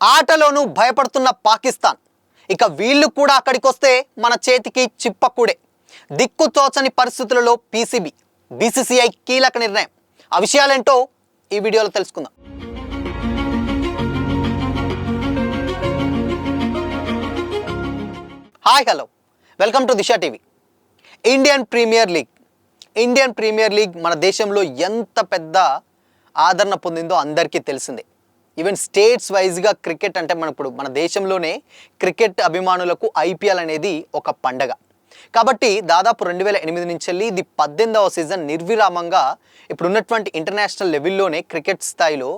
ఆటలోనూ భయపడుతున్న పాకిస్తాన్ ఇక వీళ్ళు కూడా అక్కడికి వస్తే మన చేతికి చిప్పకూడే. దిక్కు తోచని పరిస్థితులలో బీసీసీఐ కీలక నిర్ణయం. ఆ విషయాలేంటో ఈ వీడియోలో తెలుసుకుందాం. Hi hello, welcome to Disha TV. Indian Premier League మన దేశంలో ఎంత పెద్ద ఆదరణ పొందిందో అందరికీ తెలిసిందే. ఈవెన్ స్టేట్స్ వైజ్గా క్రికెట్ అంటే మన దేశంలోనే క్రికెట్ అభిమానులకు ఐపీఎల్ అనేది ఒక పండగ. కాబట్టి దాదాపు 2008 నుంచి వెళ్ళి ఇది 18వ సీజన్ నిర్విరామంగా ఇప్పుడున్నటువంటి ఇంటర్నేషనల్ లెవెల్లోనే క్రికెట్ స్థాయిలో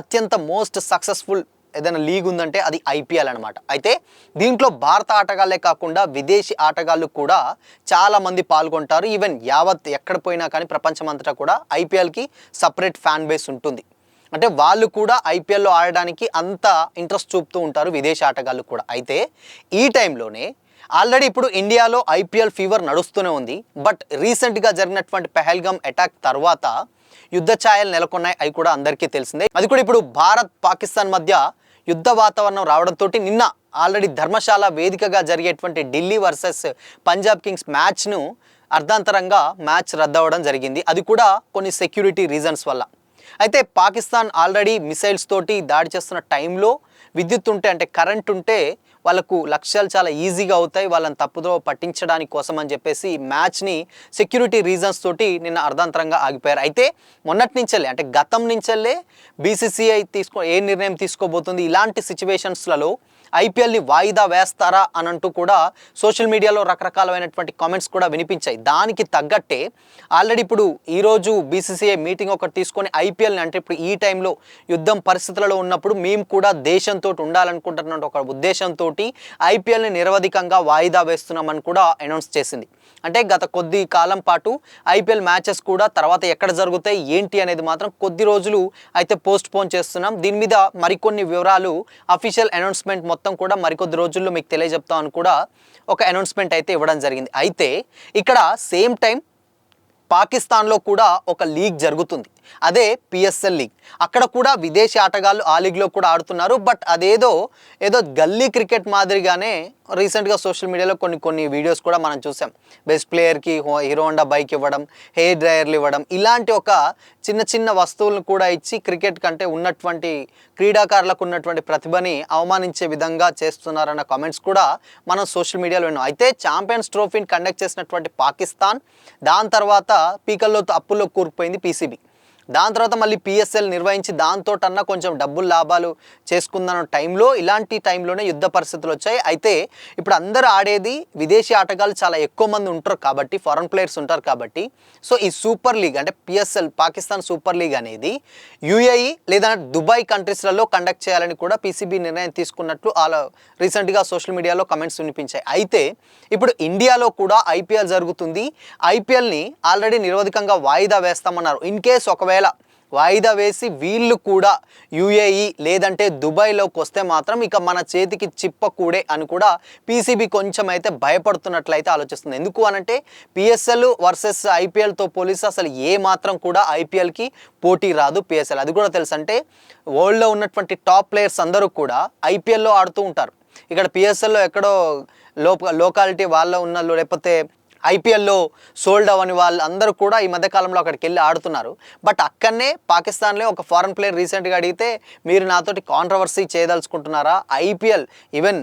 అత్యంత మోస్ట్ సక్సెస్ఫుల్ ఏదైనా లీగ్ ఉందంటే అది ఐపీఎల్ అనమాట. అయితే దీంట్లో భారత ఆటగాళ్లే కాకుండా విదేశీ ఆటగాళ్ళు కూడా చాలామంది పాల్గొంటారు. ఈవెన్ యావత్ ఎక్కడ పోయినా కానీ ప్రపంచమంతటా కూడా ఐపీఎల్కి సపరేట్ ఫ్యాన్ బేస్ ఉంటుంది. అంటే వాళ్ళు కూడా ఐపీఎల్లో ఆడడానికి అంత ఇంట్రెస్ట్ చూపుతూ ఉంటారు విదేశీ ఆటగాళ్ళు కూడా. అయితే ఈ టైంలోనే ఆల్రెడీ ఇప్పుడు ఇండియాలో ఐపీఎల్ ఫీవర్ నడుస్తూనే ఉంది. బట్ రీసెంట్గా జరిగినటువంటి పెహల్గామ్ అటాక్ తర్వాత యుద్ధ ఛాయలు నెలకొన్నాయి, అవి కూడా అందరికీ తెలిసిందే. అది కూడా ఇప్పుడు భారత్ పాకిస్తాన్ మధ్య యుద్ధ వాతావరణం రావడంతో నిన్న ఆల్రెడీ ధర్మశాల వేదికగా జరిగేటువంటి ఢిల్లీ వర్సెస్ పంజాబ్ కింగ్స్ మ్యాచ్ను అర్ధాంతరంగా మ్యాచ్ రద్దవడం జరిగింది. అది కూడా కొన్ని సెక్యూరిటీ రీజన్స్ వల్ల. అయితే పాకిస్తాన్ ఆల్రెడీ మిసైల్స్ తోటి దాడి చేస్తున్న టైంలో విద్యుత్ ఉంటే అంటే కరెంట్ ఉంటే వాళ్ళకు లక్ష్యాలు చాలా ఈజీగా అవుతాయి, వాళ్ళని తప్పుదో పట్టించడానికి కోసం అని చెప్పేసి మ్యాచ్ని సెక్యూరిటీ రీజన్స్ తోటి నిన్న అర్ధాంతరంగా ఆగిపోయారు. అయితే మొన్నటి నుంచెల్లే అంటే గతం నుంచెల్లే బీసీసీఐ ఏ నిర్ణయం తీసుకోబోతుంది, ఇలాంటి సిచ్యువేషన్స్లలో ఐపీఎల్ని వాయిదా వేస్తారా అని అంటూ కూడా సోషల్ మీడియాలో రకరకాలైనటువంటి కామెంట్స్ కూడా వినిపించాయి. దానికి తగ్గట్టే ఆల్రెడీ ఇప్పుడు ఈరోజు బీసీసీఐ మీటింగ్ ఒకటి తీసుకొని ఐపీఎల్ని అంటే ఇప్పుడు ఈ టైంలో యుద్ధం పరిస్థితులలో ఉన్నప్పుడు మేము కూడా దేశంతో ఉండాలనుకుంటున్న ఒక ఉద్దేశంతో ఐపీఎల్ని నిరవధికంగా వాయిదా వేస్తున్నామని కూడా అనౌన్స్ చేసింది. అంటే గత కొద్ది కాలం పాటు ఐపీఎల్ మ్యాచెస్ కూడా తర్వాత ఎక్కడ జరుగుతాయి ఏంటి అనేది మాత్రం కొద్ది రోజులు అయితే పోస్ట్ పోన్ చేస్తున్నాం. దీని మీద మరికొన్ని వివరాలు అఫీషియల్ అనౌన్స్మెంట్ మొత్తం కూడా మరికొద్ది రోజుల్లో మీకు తెలియజెప్తామని కూడా ఒక అనౌన్స్మెంట్ అయితే ఇవ్వడం జరిగింది. అయితే ఇక్కడ సేమ్ టైం పాకిస్తాన్లో కూడా ఒక లీగ్ జరుగుతుంది, అదే పిఎస్ఎల్ లీగ్. అక్కడ కూడా విదేశీ ఆటగాళ్ళు ఆ లీగ్లో కూడా ఆడుతున్నారు. బట్ అదేదో గల్లీ క్రికెట్ మాదిరిగానే రీసెంట్గా సోషల్ మీడియాలో కొన్ని వీడియోస్ కూడా మనం చూసాం. బెస్ట్ ప్లేయర్కి హీరో హోండా బైక్ ఇవ్వడం, హెయిర్ డ్రైయర్లు ఇవ్వడం, ఇలాంటి ఒక చిన్న వస్తువులను కూడా ఇచ్చి క్రికెట్ కంటే ఉన్నటువంటి క్రీడాకారులకు ఉన్నటువంటి ప్రతిభని అవమానించే విధంగా చేస్తున్నారన్న కామెంట్స్ కూడా మనం సోషల్ మీడియాలో విన్నాం. అయితే ఛాంపియన్స్ ట్రోఫీని కండక్ట్ చేసినటువంటి పాకిస్తాన్ దాని తర్వాత పీకల్లో అప్పుల్లో కూరుకుపోయింది పీసీబీ. దాని తర్వాత మళ్ళీ పిఎస్ఎల్ నిర్వహించి దాంతోటన్నా కొంచెం డబ్బులు లాభాలు చేసుకుందన్న టైంలో ఇలాంటి టైంలోనే యుద్ధ పరిస్థితులు వచ్చాయి. అయితే ఇప్పుడు అందరూ ఆడేది విదేశీ ఆటగాళ్ళు చాలా ఎక్కువ మంది ఉంటారు కాబట్టి, ఫారెన్ ప్లేయర్స్ ఉంటారు కాబట్టి, సో ఈ సూపర్ లీగ్ అంటే పిఎస్ఎల్ పాకిస్తాన్ సూపర్ లీగ్ అనేది యూఏఈ లేదా దుబాయ్ కంట్రీస్లలో కండక్ట్ చేయాలని కూడా పీసీబీ నిర్ణయం తీసుకున్నట్లు రీసెంట్గా సోషల్ మీడియాలో కమెంట్స్ వినిపించాయి. అయితే ఇప్పుడు ఇండియాలో కూడా ఐపీఎల్ జరుగుతుంది. ఐపీఎల్ని ఆల్రెడీ నిరోధకంగా వాయిదా వేస్తామన్నారు. ఇన్ కేస్ ఒకవేళ వాయిదా వేసి వీళ్ళు కూడా యూఏఈ లేదంటే దుబాయ్లోకి వస్తే మాత్రం ఇక మన చేతికి చిప్పకూడే అని కూడా పీసీబీ కొంచెం అయితే భయపడుతున్నట్లయితే ఆలోచిస్తుంది. ఎందుకు అనంటే పిఎస్ఎల్ వర్సెస్ ఐపీఎల్తో పోలిస్తే అసలు ఏ మాత్రం కూడా ఐపీఎల్కి పోటీ రాదు పిఎస్ఎల్. అది కూడా తెలుసు. అంటే వరల్డ్లో ఉన్నటువంటి టాప్ ప్లేయర్స్ అందరూ కూడా ఐపీఎల్లో ఆడుతూ ఉంటారు. ఇక్కడ పిఎస్ఎల్లో ఎక్కడో లోకాలిటీ వాళ్ళ ఉన్న లేకపోతే ఐపీఎల్లో సోల్డ్ అవని వాళ్ళు అందరూ కూడా ఈ మధ్యకాలంలో అక్కడికి వెళ్ళి ఆడుతున్నారు. బట్ అక్కడనే పాకిస్తాన్లో ఒక ఫారెన్ ప్లేయర్ రీసెంట్గా అడిగితే మీరు నాతోటి కాంట్రవర్సీ చేయదలుచుకుంటున్నారా, ఐపీఎల్ ఈవెన్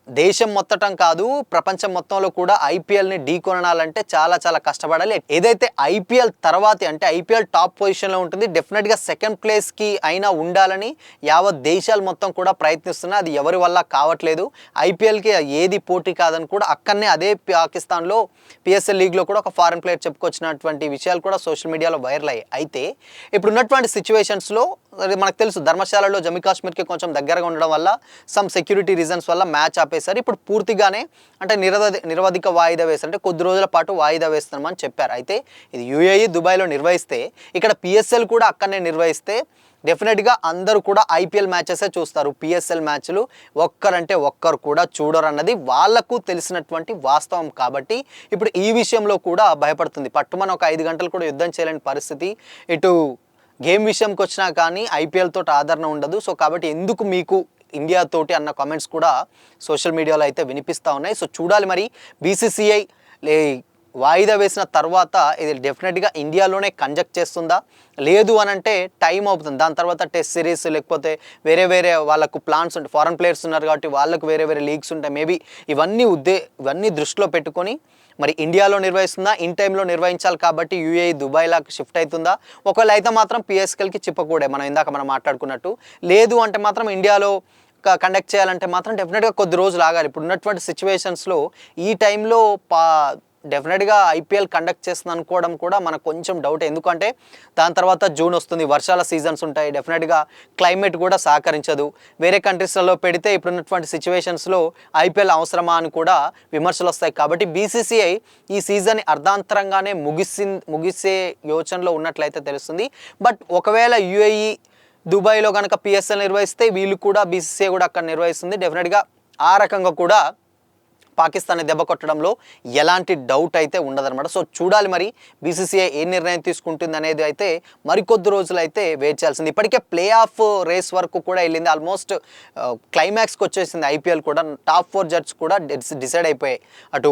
దేశం మొత్తటం కాదు ప్రపంచం మొత్తంలో కూడా ఐపీఎల్ని ఢీకొనాలంటే చాలా కష్టపడాలి. ఏదైతే ఐపీఎల్ తర్వాతే అంటే ఐపీఎల్ టాప్ పొజిషన్లో ఉంటుంది, డెఫినెట్గా సెకండ్ ప్లేస్కి అయినా ఉండాలని యావత్ దేశాలు మొత్తం కూడా ప్రయత్నిస్తున్నాయి. అది ఎవరి వల్ల కావట్లేదు. ఐపీఎల్కి ఏది పోటీ కాదని కూడా అక్కడనే అదే పాకిస్తాన్లో పిఎస్ఎల్ లీగ్లో కూడా ఒక ఫారెన్ ప్లేయర్ చెప్పుకొచ్చినటువంటి విషయాలు కూడా సోషల్ మీడియాలో వైరల్ అయ్యాయి. అయితే ఇప్పుడున్నటువంటి సిచ్యువేషన్స్లో మనకు తెలుసు ధర్మశాలలో జమ్మూ కాశ్మీర్కి కొంచెం దగ్గరగా ఉండడం వల్ల సమ్ సెక్యూరిటీ రీజన్స్ వల్ల మ్యాచ్ ఆపేశారు. ఇప్పుడు పూర్తిగానే అంటే నిరవధిక వాయిదా వేస్తారు, అంటే కొద్ది రోజుల పాటు వాయిదా వేస్తున్నామని చెప్పారు. అయితే ఇది యూఏఈ దుబాయ్లో నిర్వహిస్తే ఇక్కడ పిఎస్ఎల్ కూడా అక్కడనే నిర్వహిస్తే డెఫినెట్గా అందరూ కూడా ఐపీఎల్ మ్యాచెసే చూస్తారు. పిఎస్ఎల్ మ్యాచ్లు ఒక్కరంటే ఒక్కరు కూడా చూడరు అన్నది వాళ్లకు తెలిసినటువంటి వాస్తవం. కాబట్టి ఇప్పుడు ఈ విషయంలో కూడా భయపడుతుంది. పట్టుమని ఒక 5 గంటలు కూడా యుద్ధం చేయలేని పరిస్థితి. ఇటు గేమ్ విషయంకి వచ్చినా కానీ ఐపీఎల్ తోటి ఆదరణ ఉండదు. సో కాబట్టి ఎందుకు మీకు ఇండియా తోటి అన్న కామెంట్స్ కూడా సోషల్ మీడియాలో అయితే వినిపిస్తూ ఉన్నాయి. సో చూడాలి మరి బీసీసీఐ వాయిదా వేసిన తర్వాత ఇది డెఫినెట్గా ఇండియాలోనే కండక్ట్ చేస్తుందా, లేదు అని అంటే టైం అవుతుంది. దాని తర్వాత టెస్ట్ సిరీస్ లేకపోతే వేరే వేరే వాళ్ళకు ప్లాన్స్ ఉంటాయి, ఫారెన్ ప్లేయర్స్ ఉన్నారు కాబట్టి వాళ్ళకు వేరే వేరే లీగ్స్ ఉంటాయి. మేబీ ఇవన్నీ దృష్టిలో పెట్టుకొని మరి ఇండియాలో నిర్వహిస్తుందా, ఇన్ టైంలో నిర్వహించాలి కాబట్టి యూఏఈ దుబాయ్లాకి షిఫ్ట్ అవుతుందా, ఒకవేళ అయితే మాత్రం పిఎస్కెల్కి చిప్పకూడే మనం మాట్లాడుకున్నట్టు, లేదు అంటే మాత్రం ఇండియాలో కండక్ట్ చేయాలంటే మాత్రం డెఫినెట్గా కొద్ది రోజులు ఆగాలి. ఇప్పుడు ఉన్నటువంటి సిచ్యువేషన్స్లో ఈ టైంలో డెఫినెట్గా ఐపీఎల్ కండక్ట్ చేస్తుంది అనుకోవడం కూడా మనకు కొంచెం డౌట్. ఎందుకంటే దాని తర్వాత జూన్ వస్తుంది, వర్షాల సీజన్స్ ఉంటాయి, డెఫినెట్గా క్లైమేట్ కూడా సహకరించదు. వేరే కంట్రీస్లలో పెడితే ఇప్పుడున్నటువంటి సిచ్యువేషన్స్లో ఐపీఎల్ అవసరమా అని కూడా విమర్శలు వస్తాయి. కాబట్టి బీసీసీఐ ఈ సీజన్ని అర్ధాంతరంగానే ముగిసే యోచనలో ఉన్నట్లయితే తెలుస్తుంది. బట్ ఒకవేళ యూఏఈ దుబాయ్లో కనుక పిఎస్ఎల్ నిర్వహిస్తే వీళ్ళు కూడా బీసీసీఐ కూడా అక్కడ నిర్వహిస్తుంది. డెఫినెట్గా ఆ రకంగా కూడా పాకిస్తాన్ని దెబ్బ కొట్టడంలో ఎలాంటి డౌట్ అయితే ఉండదన్నమాట. సో చూడాలి మరి బీసీసీఐ ఏ నిర్ణయం తీసుకుంటుంది అనేది అయితే మరికొద్ది రోజులు అయితే వెయిట్ చేయాల్సింది. ఇప్పటికే ప్లే ఆఫ్ రేస్ వరకు కూడా వెళ్ళింది, ఆల్మోస్ట్ క్లైమాక్స్కి వచ్చేసింది ఐపీఎల్ కూడా. టాప్ 4 జడ్స్ కూడా డిసైడ్ అయిపోయాయి. అటు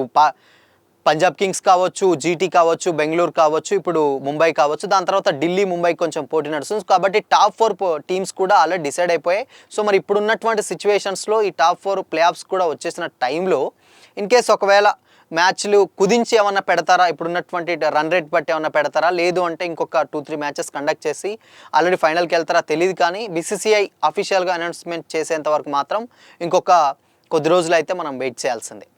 పంజాబ్ కింగ్స్ కావచ్చు, జీటీ కావచ్చు, బెంగళూరు కావచ్చు, ఇప్పుడు ముంబై కావచ్చు, దాని తర్వాత ఢిల్లీ, ముంబై కొంచెం పోటీ నడుస్తుంది. కాబట్టి టాప్ 4 టీమ్స్ కూడా ఆల్రెడీ డిసైడ్ అయిపోయాయి. సో మరి ఇప్పుడు ఉన్నటువంటి సిచ్యువేషన్స్లో ఈ టాప్ 4 ప్లే ఆఫ్స్ కూడా వచ్చేసిన టైంలో ఇన్ కేస్ ఒకవేళ మ్యాచ్లు కుదించి ఏమన్నా పెడతారా, ఇప్పుడున్నటువంటి రన్ రేట్ బట్టి ఏమన్నా పెడతారా, లేదు అంటే ఇంకొక 2-3 మ్యాచెస్ కండక్ట్ చేసి ఆల్రెడీ ఫైనల్కి వెళ్తారా తెలియదు. కానీ బీసీసీఐ అఫీషియల్గా అనౌన్స్మెంట్ చేసేంత వరకు మాత్రం ఇంకొక కొద్ది రోజులు అయితే మనం వెయిట్ చేయాల్సిందే.